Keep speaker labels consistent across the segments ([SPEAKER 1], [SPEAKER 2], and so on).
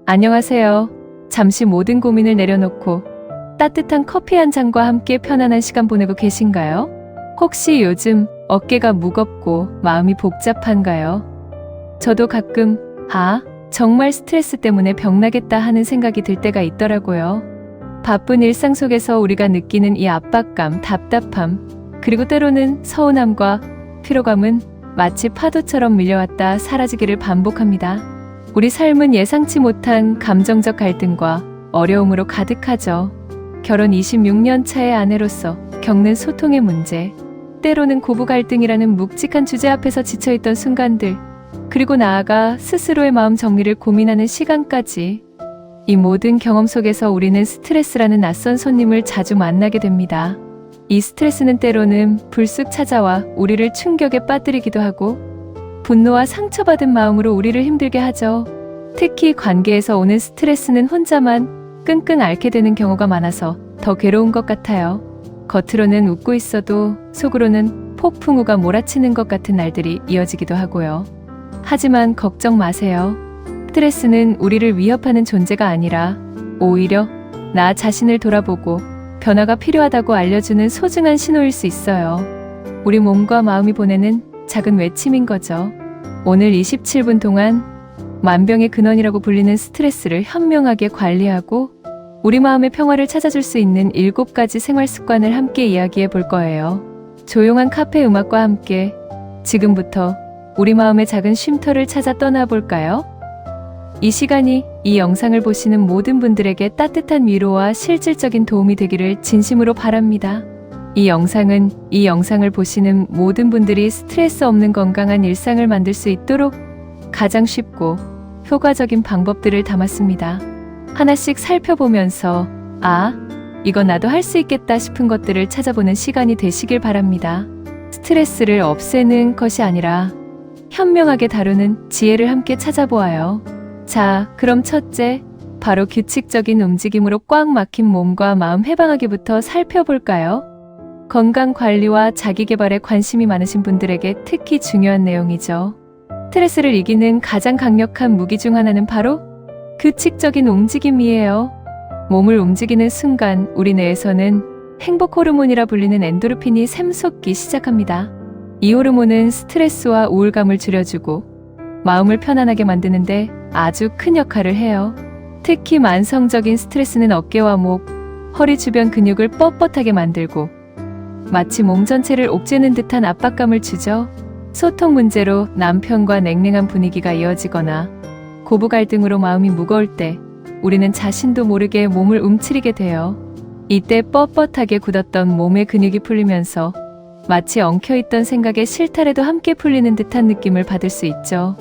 [SPEAKER 1] 안녕하세요. 잠시 모든 고민을 내려놓고 따뜻한 커피 한 잔과 함께 편안한 시간 보내고 계신가요? 혹시 요즘 어깨가 무겁고 마음이 복잡한가요? 저도 가끔 정말 스트레스 때문에 병나겠다 하는 생각이 들 때가 있더라고요. 바쁜 일상 속에서 우리가 느끼는 이 압박감, 답답함, 그리고 때로는 서운함과 피로감은 마치 파도처럼 밀려왔다 사라지기를 반복합니다. 우리 삶은 예상치 못한 감정적 갈등과 어려움으로 가득하죠. 결혼 26년 차의 아내로서 겪는 소통의 문제, 때로는 고부 갈등이라는 묵직한 주제 앞에서 지쳐있던 순간들, 그리고 나아가 스스로의 마음 정리를 고민하는 시간까지, 이 모든 경험 속에서 우리는 스트레스라는 낯선 손님을 자주 만나게 됩니다. 이 스트레스는 때로는 불쑥 찾아와 우리를 충격에 빠뜨리기도 하고 분노와 상처받은 마음으로 우리를 힘들게 하죠. 특히 관계에서 오는 스트레스는 혼자만 끙끙 앓게 되는 경우가 많아서 더 괴로운 것 같아요. 겉으로는 웃고 있어도 속으로는 폭풍우가 몰아치는 것 같은 날들이 이어지기도 하고요. 하지만 걱정 마세요. 스트레스는 우리를 위협하는 존재가 아니라 오히려 나 자신을 돌아보고 변화가 필요하다고 알려주는 소중한 신호일 수 있어요. 우리 몸과 마음이 보내는 작은 외침인 거죠. 오늘 27분 동안 만병의 근원이라고 불리는 스트레스를 현명하게 관리하고 우리 마음의 평화를 찾아줄 수 있는 7가지 생활 습관을 함께 이야기해 볼 거예요. 조용한 카페 음악과 함께 지금부터 우리 마음의 작은 쉼터를 찾아 떠나볼까요? 이 시간이 이 영상을 보시는 모든 분들에게 따뜻한 위로와 실질적인 도움이 되기를 진심으로 바랍니다. 이 영상을 보시는 모든 분들이 스트레스 없는 건강한 일상을 만들 수 있도록 가장 쉽고 효과적인 방법들을 담았습니다. 하나씩 살펴보면서 이건 나도 할 수 있겠다 싶은 것들을 찾아보는 시간이 되시길 바랍니다. 스트레스를 없애는 것이 아니라 현명하게 다루는 지혜를 함께 찾아보아요. 자, 그럼 첫째, 바로 규칙적인 움직임으로 꽉 막힌 몸과 마음 해방하기부터 살펴볼까요? 건강관리와 자기개발에 관심이 많으신 분들에게 특히 중요한 내용이죠. 스트레스를 이기는 가장 강력한 무기 중 하나는 바로 규칙적인 움직임이에요. 몸을 움직이는 순간 우리 뇌에서는 행복 호르몬이라 불리는 엔도르핀이 샘솟기 시작합니다. 이 호르몬은 스트레스와 우울감을 줄여주고 마음을 편안하게 만드는데 아주 큰 역할을 해요. 특히 만성적인 스트레스는 어깨와 목, 허리 주변 근육을 뻣뻣하게 만들고 마치 몸 전체를 옥죄는 듯한 압박감을 주죠. 소통 문제로 남편과 냉랭한 분위기가 이어지거나 고부 갈등으로 마음이 무거울 때 우리는 자신도 모르게 몸을 움츠리게 돼요. 이때 뻣뻣하게 굳었던 몸의 근육이 풀리면서 마치 엉켜있던 생각의 실타래도 함께 풀리는 듯한 느낌을 받을 수 있죠.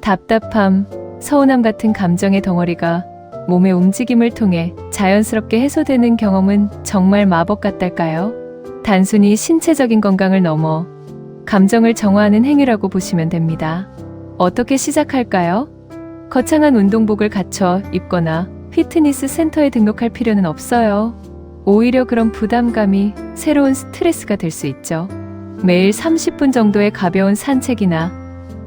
[SPEAKER 1] 답답함, 서운함 같은 감정의 덩어리가 몸의 움직임을 통해 자연스럽게 해소되는 경험은 정말 마법 같달까요? 단순히 신체적인 건강을 넘어 감정을 정화하는 행위라고 보시면 됩니다. 어떻게 시작할까요? 거창한 운동복을 갖춰 입거나 피트니스 센터에 등록할 필요는 없어요. 오히려 그런 부담감이 새로운 스트레스가 될 수 있죠. 매일 30분 정도의 가벼운 산책이나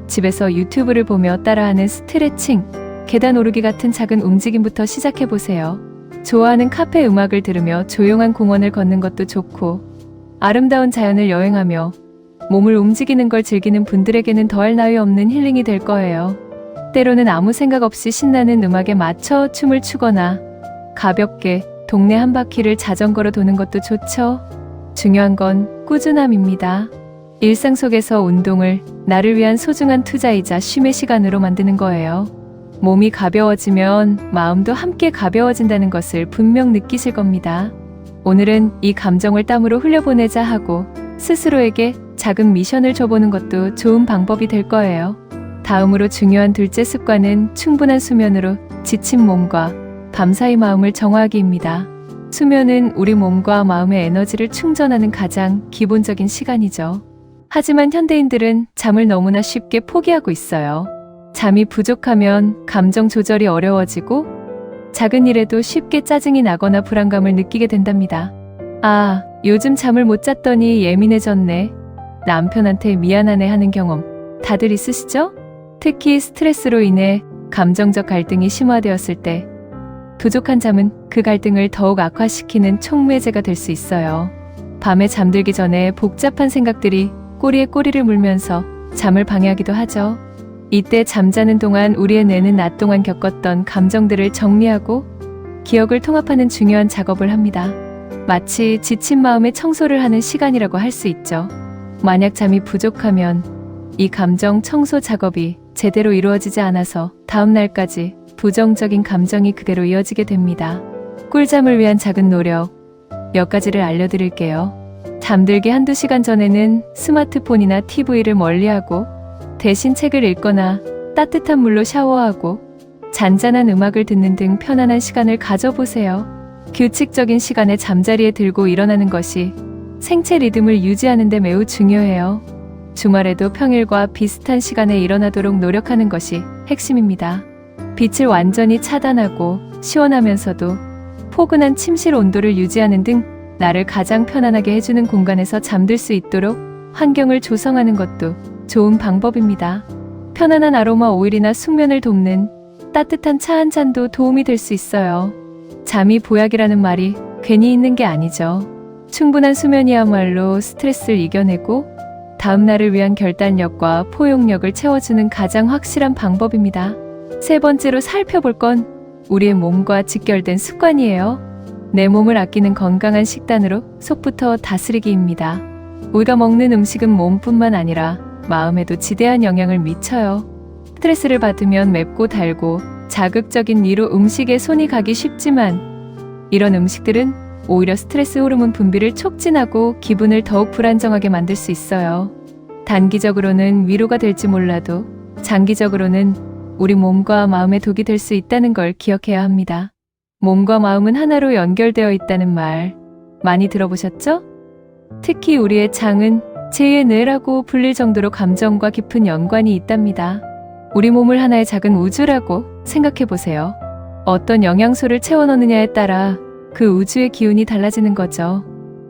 [SPEAKER 1] 집에서 유튜브를 보며 따라하는 스트레칭, 계단 오르기 같은 작은 움직임부터 시작해보세요. 좋아하는 카페 음악을 들으며 조용한 공원을 걷는 것도 좋고, 아름다운 자연을 여행하며 몸을 움직이는 걸 즐기는 분들에게는 더할 나위 없는 힐링이 될 거예요. 때로는 아무 생각 없이 신나는 음악에 맞춰 춤을 추거나 가볍게 동네 한 바퀴를 자전거로 도는 것도 좋죠. 중요한 건 꾸준함입니다. 일상 속에서 운동을 나를 위한 소중한 투자이자 쉼의 시간으로 만드는 거예요. 몸이 가벼워지면 마음도 함께 가벼워진다는 것을 분명 느끼실 겁니다. 오늘은 이 감정을 땀으로 흘려보내자 하고 스스로에게 작은 미션을 줘보는 것도 좋은 방법이 될 거예요. 다음으로 중요한 둘째 습관은 충분한 수면으로 지친 몸과 밤사이 마음을 정화하기입니다. 수면은 우리 몸과 마음의 에너지를 충전하는 가장 기본적인 시간이죠. 하지만 현대인들은 잠을 너무나 쉽게 포기하고 있어요. 잠이 부족하면 감정 조절이 어려워지고 작은 일에도 쉽게 짜증이 나거나 불안감을 느끼게 된답니다. 요즘 잠을 못 잤더니 예민해졌네. 남편한테 미안하네 하는 경험 다들 있으시죠? 특히 스트레스로 인해 감정적 갈등이 심화되었을 때 부족한 잠은 그 갈등을 더욱 악화시키는 촉매제가 될 수 있어요. 밤에 잠들기 전에 복잡한 생각들이 꼬리에 꼬리를 물면서 잠을 방해하기도 하죠. 이때 잠자는 동안 우리의 뇌는 낮 동안 겪었던 감정들을 정리하고 기억을 통합하는 중요한 작업을 합니다. 마치 지친 마음의 청소를 하는 시간이라고 할 수 있죠. 만약 잠이 부족하면 이 감정 청소 작업이 제대로 이루어지지 않아서 다음 날까지 부정적인 감정이 그대로 이어지게 됩니다. 꿀잠을 위한 작은 노력 몇 가지를 알려드릴게요. 잠들기 한두 시간 전에는 스마트폰이나 TV를 멀리하고 대신 책을 읽거나 따뜻한 물로 샤워하고 잔잔한 음악을 듣는 등 편안한 시간을 가져보세요. 규칙적인 시간에 잠자리에 들고 일어나는 것이 생체 리듬을 유지하는 데 매우 중요해요. 주말에도 평일과 비슷한 시간에 일어나도록 노력하는 것이 핵심입니다. 빛을 완전히 차단하고 시원하면서도 포근한 침실 온도를 유지하는 등 나를 가장 편안하게 해주는 공간에서 잠들 수 있도록 환경을 조성하는 것도 좋은 방법입니다. 편안한 아로마 오일이나 숙면을 돕는 따뜻한 차 한 잔도 도움이 될 수 있어요. 잠이 보약이라는 말이 괜히 있는 게 아니죠. 충분한 수면이야말로 스트레스를 이겨내고 다음 날을 위한 결단력과 포용력을 채워주는 가장 확실한 방법입니다. 세 번째로 살펴볼 건 우리의 몸과 직결된 습관이에요. 내 몸을 아끼는 건강한 식단으로 속부터 다스리기입니다. 우리가 먹는 음식은 몸뿐만 아니라 마음에도 지대한 영향을 미쳐요. 스트레스를 받으면 맵고 달고 자극적인 위로 음식에 손이 가기 쉽지만 이런 음식들은 오히려 스트레스 호르몬 분비를 촉진하고 기분을 더욱 불안정하게 만들 수 있어요. 단기적으로는 위로가 될지 몰라도 장기적으로는 우리 몸과 마음에 독이 될 수 있다는 걸 기억해야 합니다. 몸과 마음은 하나로 연결되어 있다는 말 많이 들어보셨죠? 특히 우리의 장은 제2의 뇌라고 불릴 정도로 감정과 깊은 연관이 있답니다. 우리 몸을 하나의 작은 우주라고 생각해 보세요. 어떤 영양소를 채워 넣느냐에 따라 그 우주의 기운이 달라지는 거죠.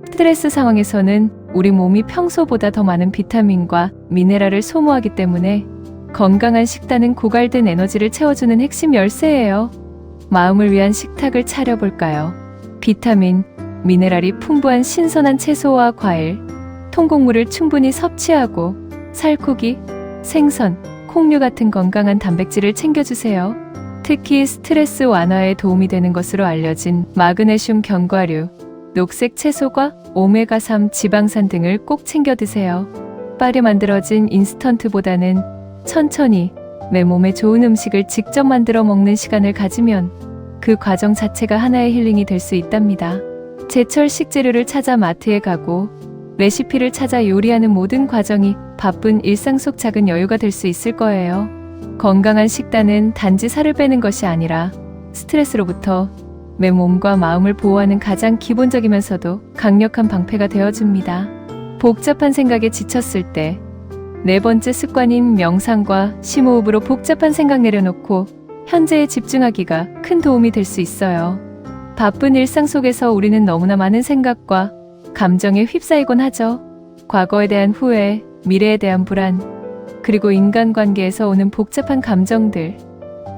[SPEAKER 1] 스트레스 상황에서는 우리 몸이 평소보다 더 많은 비타민과 미네랄을 소모하기 때문에 건강한 식단은 고갈된 에너지를 채워주는 핵심 열쇠예요. 마음을 위한 식탁을 차려볼까요? 비타민, 미네랄이 풍부한 신선한 채소와 과일, 통곡물을 충분히 섭취하고 살코기, 생선, 콩류 같은 건강한 단백질을 챙겨주세요. 특히 스트레스 완화에 도움이 되는 것으로 알려진 마그네슘 견과류, 녹색 채소과 오메가3 지방산 등을 꼭 챙겨 드세요. 빨리 만들어진 인스턴트보다는 천천히 내 몸에 좋은 음식을 직접 만들어 먹는 시간을 가지면 그 과정 자체가 하나의 힐링이 될 수 있답니다. 제철 식재료를 찾아 마트에 가고 레시피를 찾아 요리하는 모든 과정이 바쁜 일상 속 작은 여유가 될 수 있을 거예요. 건강한 식단은 단지 살을 빼는 것이 아니라 스트레스로부터 내 몸과 마음을 보호하는 가장 기본적이면서도 강력한 방패가 되어줍니다. 복잡한 생각에 지쳤을 때 네 번째 습관인 명상과 심호흡으로 복잡한 생각 내려놓고 현재에 집중하기가 큰 도움이 될 수 있어요. 바쁜 일상 속에서 우리는 너무나 많은 생각과 감정에 휩싸이곤 하죠. 과거에 대한 후회, 미래에 대한 불안, 그리고 인간관계에서 오는 복잡한 감정들.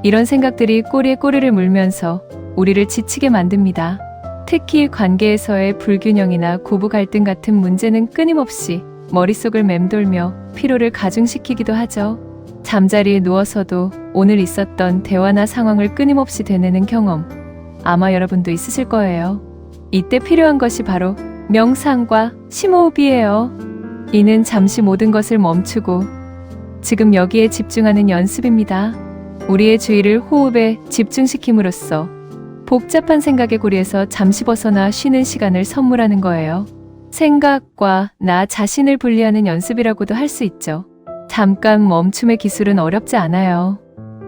[SPEAKER 1] 이런 생각들이 꼬리에 꼬리를 물면서 우리를 지치게 만듭니다. 특히 관계에서의 불균형이나 고부 갈등 같은 문제는 끊임없이 머릿속을 맴돌며 피로를 가중시키기도 하죠. 잠자리에 누워서도 오늘 있었던 대화나 상황을 끊임없이 되뇌는 경험, 아마 여러분도 있으실 거예요. 이때 필요한 것이 바로 명상과 심호흡이에요. 이는 잠시 모든 것을 멈추고 지금 여기에 집중하는 연습입니다. 우리의 주의를 호흡에 집중시킴으로써 복잡한 생각의 고리에서 잠시 벗어나 쉬는 시간을 선물하는 거예요. 생각과 나 자신을 분리하는 연습이라고도 할 수 있죠. 잠깐 멈춤의 기술은 어렵지 않아요.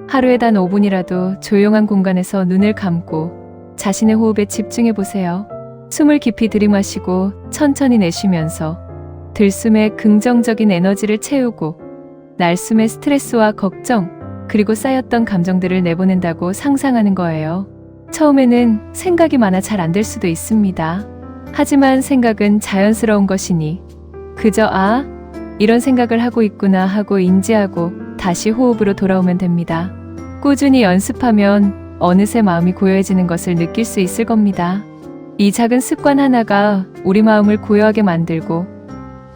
[SPEAKER 1] 하루에 단 5분이라도 조용한 공간에서 눈을 감고 자신의 호흡에 집중해 보세요. 숨을 깊이 들이마시고 천천히 내쉬면서 들숨에 긍정적인 에너지를 채우고 날숨에 스트레스와 걱정, 그리고 쌓였던 감정들을 내보낸다고 상상하는 거예요. 처음에는 생각이 많아 잘 안 될 수도 있습니다. 하지만 생각은 자연스러운 것이니 그저 이런 생각을 하고 있구나 하고 인지하고 다시 호흡으로 돌아오면 됩니다. 꾸준히 연습하면 어느새 마음이 고요해지는 것을 느낄 수 있을 겁니다. 이 작은 습관 하나가 우리 마음을 고요하게 만들고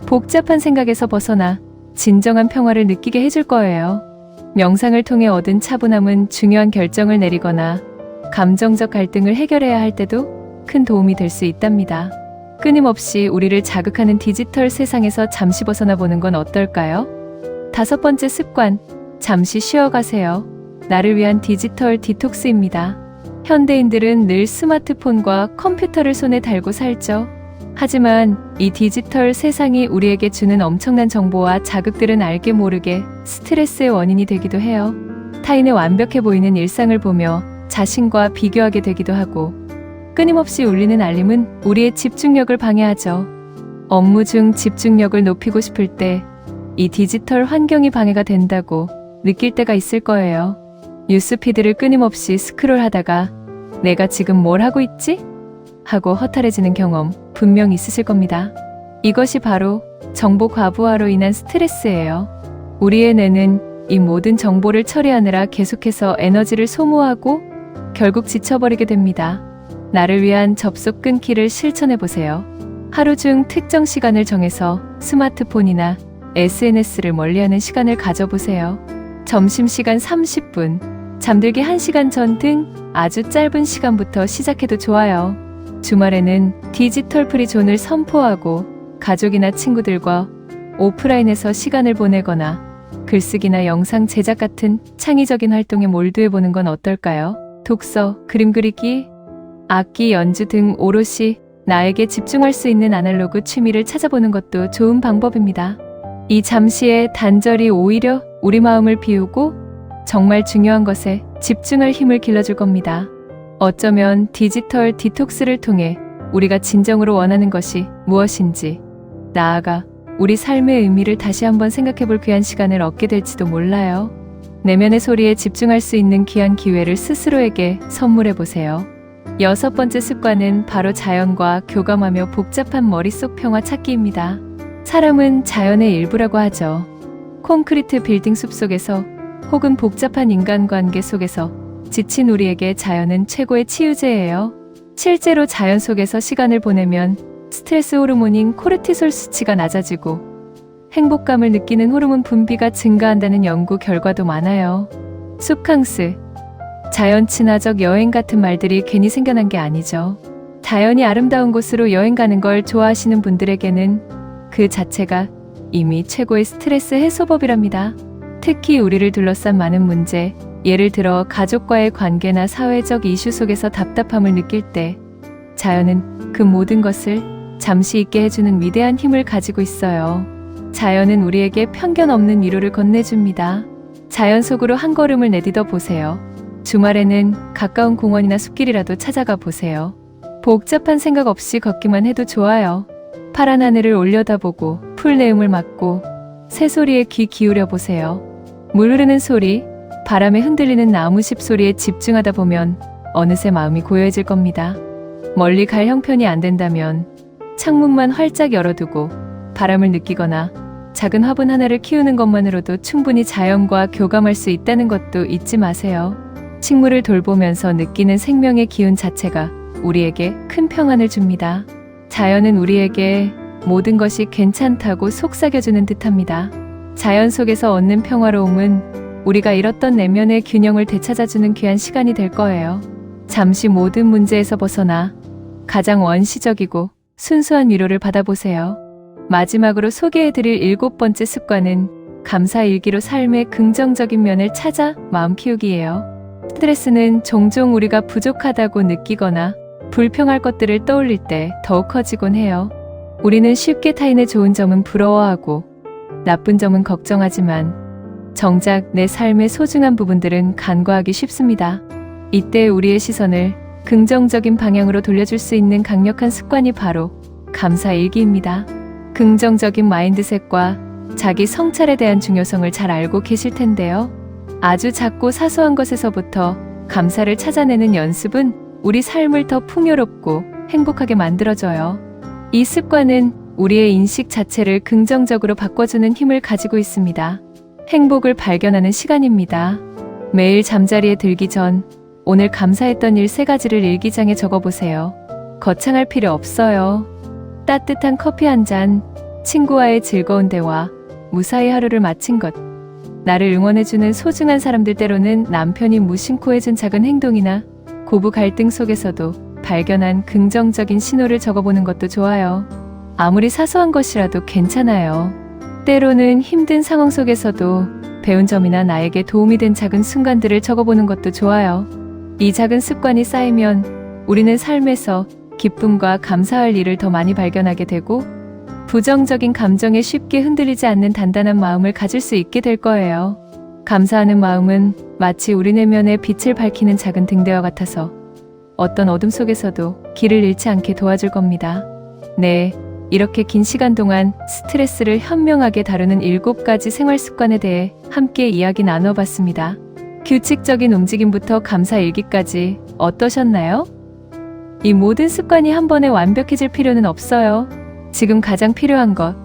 [SPEAKER 1] 복잡한 생각에서 벗어나 진정한 평화를 느끼게 해줄 거예요. 명상을 통해 얻은 차분함은 중요한 결정을 내리거나 감정적 갈등을 해결해야 할 때도 큰 도움이 될 수 있답니다. 끊임없이 우리를 자극하는 디지털 세상에서 잠시 벗어나 보는 건 어떨까요? 5번째 습관, 잠시 쉬어가세요. 나를 위한 디지털 디톡스입니다. 현대인들은 늘 스마트폰과 컴퓨터를 손에 달고 살죠. 하지만 이 디지털 세상이 우리에게 주는 엄청난 정보와 자극들은 알게 모르게 스트레스의 원인이 되기도 해요. 타인의 완벽해 보이는 일상을 보며 자신과 비교하게 되기도 하고, 끊임없이 울리는 알림은 우리의 집중력을 방해하죠. 업무 중 집중력을 높이고 싶을 때 이 디지털 환경이 방해가 된다고 느낄 때가 있을 거예요. 뉴스피드를 끊임없이 스크롤하다가 내가 지금 뭘 하고 있지? 하고 허탈해지는 경험 분명 있으실 겁니다. 이것이 바로 정보 과부하로 인한 스트레스예요. 우리의 뇌는 이 모든 정보를 처리하느라 계속해서 에너지를 소모하고 결국 지쳐버리게 됩니다. 나를 위한 접속 끊기를 실천해보세요. 하루 중 특정 시간을 정해서 스마트폰이나 SNS를 멀리하는 시간을 가져보세요. 점심시간 30분, 잠들기 1시간 전 등 아주 짧은 시간부터 시작해도 좋아요. 주말에는 디지털 프리 존을 선포하고 가족이나 친구들과 오프라인에서 시간을 보내거나 글쓰기나 영상 제작 같은 창의적인 활동에 몰두해보는 건 어떨까요? 독서, 그림 그리기, 악기 연주 등 오롯이 나에게 집중할 수 있는 아날로그 취미를 찾아보는 것도 좋은 방법입니다. 이 잠시의 단절이 오히려 우리 마음을 비우고 정말 중요한 것에 집중할 힘을 길러줄 겁니다. 어쩌면 디지털 디톡스를 통해 우리가 진정으로 원하는 것이 무엇인지, 나아가 우리 삶의 의미를 다시 한번 생각해볼 귀한 시간을 얻게 될지도 몰라요. 내면의 소리에 집중할 수 있는 귀한 기회를 스스로에게 선물해보세요. 6번째 습관은 바로 자연과 교감하며 복잡한 머릿속 평화 찾기입니다. 사람은 자연의 일부라고 하죠. 콘크리트 빌딩 숲속에서 혹은 복잡한 인간관계 속에서 지친 우리에게 자연은 최고의 치유제예요. 실제로 자연 속에서 시간을 보내면 스트레스 호르몬인 코르티솔 수치가 낮아지고 행복감을 느끼는 호르몬 분비가 증가한다는 연구 결과도 많아요. 숲캉스, 자연 친화적 여행 같은 말들이 괜히 생겨난 게 아니죠. 자연이 아름다운 곳으로 여행 가는 걸 좋아하시는 분들에게는 그 자체가 이미 최고의 스트레스 해소법이랍니다. 특히 우리를 둘러싼 많은 문제, 예를 들어 가족과의 관계나 사회적 이슈 속에서 답답함을 느낄 때 자연은 그 모든 것을 잠시 있게 해주는 위대한 힘을 가지고 있어요. 자연은 우리에게 편견 없는 위로를 건네줍니다. 자연 속으로 한 걸음을 내딛어 보세요. 주말에는 가까운 공원이나 숲길이라도 찾아가 보세요. 복잡한 생각 없이 걷기만 해도 좋아요. 파란 하늘을 올려다보고 풀내음을 맡고 새소리에 귀 기울여 보세요. 물 흐르는 소리, 바람에 흔들리는 나무잎 소리에 집중하다 보면 어느새 마음이 고요해질 겁니다. 멀리 갈 형편이 안 된다면 창문만 활짝 열어두고 바람을 느끼거나 작은 화분 하나를 키우는 것만으로도 충분히 자연과 교감할 수 있다는 것도 잊지 마세요. 식물을 돌보면서 느끼는 생명의 기운 자체가 우리에게 큰 평안을 줍니다. 자연은 우리에게 모든 것이 괜찮다고 속삭여주는 듯합니다. 자연 속에서 얻는 평화로움은 우리가 잃었던 내면의 균형을 되찾아주는 귀한 시간이 될 거예요. 잠시 모든 문제에서 벗어나 가장 원시적이고 순수한 위로를 받아보세요. 마지막으로 소개해드릴 7번째 습관은 감사일기로 삶의 긍정적인 면을 찾아 마음 키우기예요. 스트레스는 종종 우리가 부족하다고 느끼거나 불평할 것들을 떠올릴 때 더욱 커지곤 해요. 우리는 쉽게 타인의 좋은 점은 부러워하고 나쁜 점은 걱정하지만 정작 내 삶의 소중한 부분들은 간과하기 쉽습니다. 이때 우리의 시선을 긍정적인 방향으로 돌려줄 수 있는 강력한 습관이 바로 감사일기입니다. 긍정적인 마인드셋과 자기 성찰에 대한 중요성을 잘 알고 계실 텐데요. 아주 작고 사소한 것에서부터 감사를 찾아내는 연습은 우리 삶을 더 풍요롭고 행복하게 만들어줘요. 이 습관은 우리의 인식 자체를 긍정적으로 바꿔주는 힘을 가지고 있습니다. 행복을 발견하는 시간입니다. 매일 잠자리에 들기 전 오늘 감사했던 일 3가지를 일기장에 적어보세요. 거창할 필요 없어요. 따뜻한 커피 한 잔, 친구와의 즐거운 대화, 무사히 하루를 마친 것, 나를 응원해주는 소중한 사람들, 때로는 남편이 무심코 해준 작은 행동이나 고부 갈등 속에서도 발견한 긍정적인 신호를 적어보는 것도 좋아요. 아무리 사소한 것이라도 괜찮아요. 때로는 힘든 상황 속에서도 배운 점이나 나에게 도움이 된 작은 순간들을 적어보는 것도 좋아요. 이 작은 습관이 쌓이면 우리는 삶에서 기쁨과 감사할 일을 더 많이 발견하게 되고 부정적인 감정에 쉽게 흔들리지 않는 단단한 마음을 가질 수 있게 될 거예요. 감사하는 마음은 마치 우리 내면의 빛을 밝히는 작은 등대와 같아서 어떤 어둠 속에서도 길을 잃지 않게 도와줄 겁니다. 네, 이렇게 긴 시간 동안 스트레스를 현명하게 다루는 7가지 생활 습관에 대해 함께 이야기 나눠봤습니다. 규칙적인 움직임부터 감사 일기까지 어떠셨나요? 이 모든 습관이 한 번에 완벽해질 필요는 없어요. 지금 가장 필요한 것,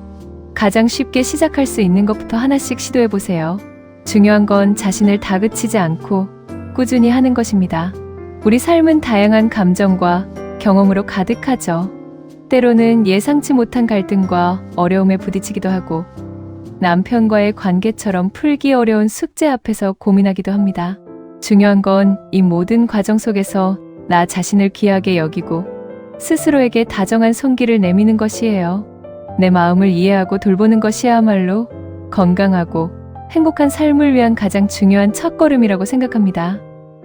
[SPEAKER 1] 가장 쉽게 시작할 수 있는 것부터 하나씩 시도해보세요. 중요한 건 자신을 다그치지 않고 꾸준히 하는 것입니다. 우리 삶은 다양한 감정과 경험으로 가득하죠. 때로는 예상치 못한 갈등과 어려움에 부딪히기도 하고 남편과의 관계처럼 풀기 어려운 숙제 앞에서 고민하기도 합니다. 중요한 건 이 모든 과정 속에서 나 자신을 귀하게 여기고 스스로에게 다정한 손길을 내미는 것이에요. 내 마음을 이해하고 돌보는 것이야말로 건강하고 행복한 삶을 위한 가장 중요한 첫걸음이라고 생각합니다.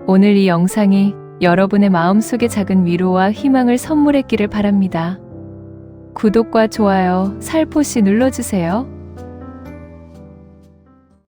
[SPEAKER 1] 오늘 이 영상이 여러분의 마음속에 작은 위로와 희망을 선물했기를 바랍니다. 구독과 좋아요 살포시 눌러주세요.